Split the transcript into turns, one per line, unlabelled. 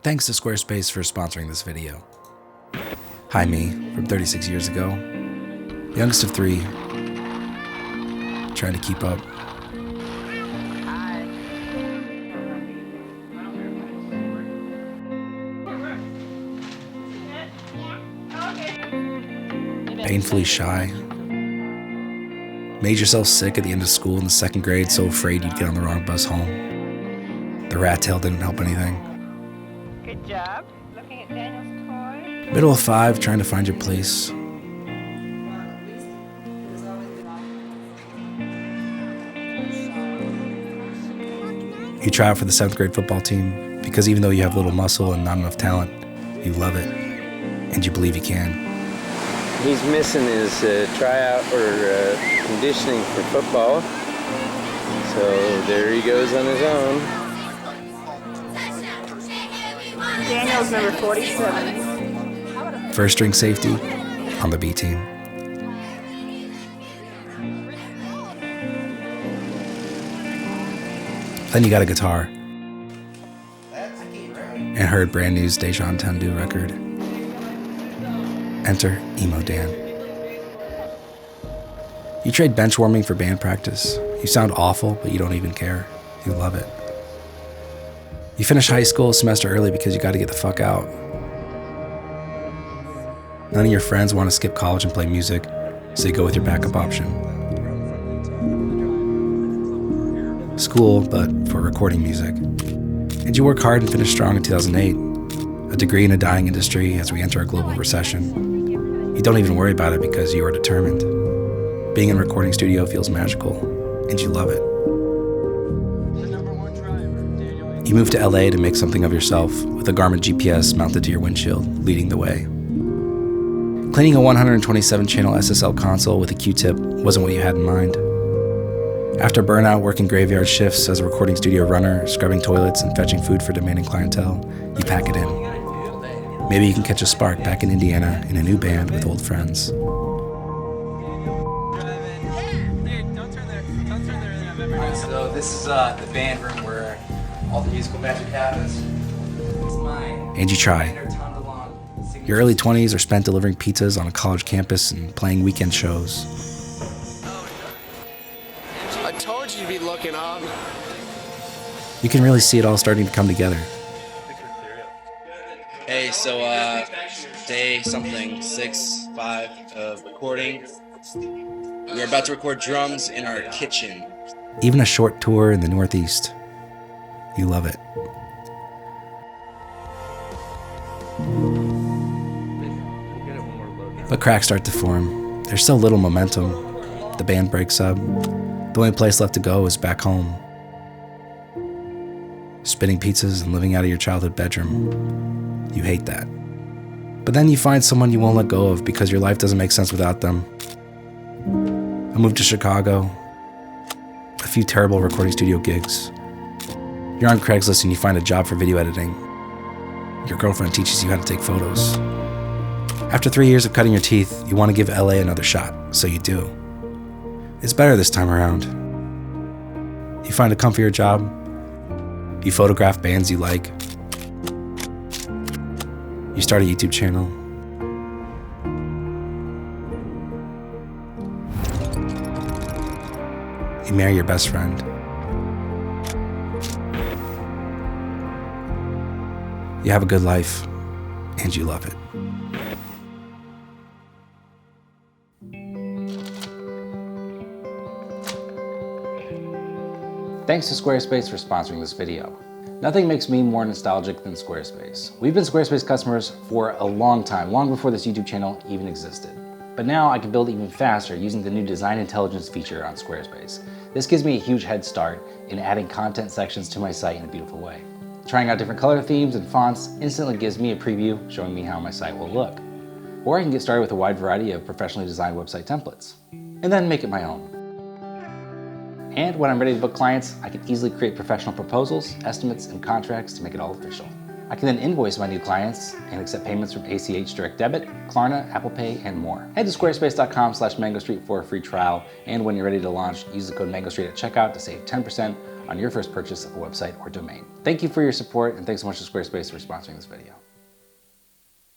Thanks to Squarespace for sponsoring this video. Hi, me, from 36 years ago. Youngest of 3, trying to keep up. Painfully shy. Made yourself sick at the end of school in the 2nd grade, so afraid you'd get on the wrong bus home. The rat tail didn't help anything.
Good job. Looking at Daniel's toy.
Middle of 5, trying to find your place. You try out for the 7th grade football team because even though you have little muscle and not enough talent, you love it, and you believe you can.
He's missing his tryout or conditioning for football, so there he goes on his own.
Daniel's number 47.
First string safety on the B team. Then you got a guitar and heard brand new Dejan Tendu record. Enter Emo Dan. You trade bench warming for band practice. You sound awful, but you don't even care. You love it. You finish high school a semester early because you got to get the fuck out. None of your friends want to skip college and play music, so you go with your backup option. School, but for recording music. And you work hard and finish strong in 2008. A degree in a dying industry as we enter a global recession. You don't even worry about it because you are determined. Being in a recording studio feels magical, and you love it. You move to LA to make something of yourself with a Garmin GPS mounted to your windshield, leading the way. Cleaning a 127-channel SSL console with a Q-tip wasn't what you had in mind. After burnout working graveyard shifts as a recording studio runner, scrubbing toilets and fetching food for demanding clientele, you pack it in. Maybe you can catch a spark back in Indiana in a new band with old friends.
So this is the band room where all the musical magic happens. It's mine.
And you try. Your early 20s are spent delivering pizzas on a college campus and playing weekend shows.
I told you to be looking up.
You can really see it all starting to come together.
Hey, so day something 6-5 of recording. We're about to record drums in our kitchen.
Even a short tour in the Northeast. You love it. But cracks start to form. There's so little momentum. The band breaks up. The only place left to go is back home. Spinning pizzas and living out of your childhood bedroom. You hate that. But then you find someone you won't let go of because your life doesn't make sense without them. I moved to Chicago. A few terrible recording studio gigs. You're on Craigslist and you find a job for video editing. Your girlfriend teaches you how to take photos. After 3 years of cutting your teeth, you want to give LA another shot, so you do. It's better this time around. You find a comfier job. You photograph bands you like. You start a YouTube channel. You marry your best friend. You have a good life, and you love it.
Thanks to Squarespace for sponsoring this video. Nothing makes me more nostalgic than Squarespace. We've been Squarespace customers for a long time, long before this YouTube channel even existed. But now I can build even faster using the new Design Intelligence feature on Squarespace. This gives me a huge head start in adding content sections to my site in a beautiful way. Trying out different color themes and fonts instantly gives me a preview showing me how my site will look. Or I can get started with a wide variety of professionally designed website templates, and then make it my own. And when I'm ready to book clients, I can easily create professional proposals, estimates, and contracts to make it all official. I can then invoice my new clients and accept payments from ACH Direct Debit, Klarna, Apple Pay, and more. Head to squarespace.com/MangoStreet for a free trial, and when you're ready to launch, use the code MangoStreet at checkout to save 10% on your first purchase of a website or domain. Thank you for your support, and thanks so much to Squarespace for sponsoring this video.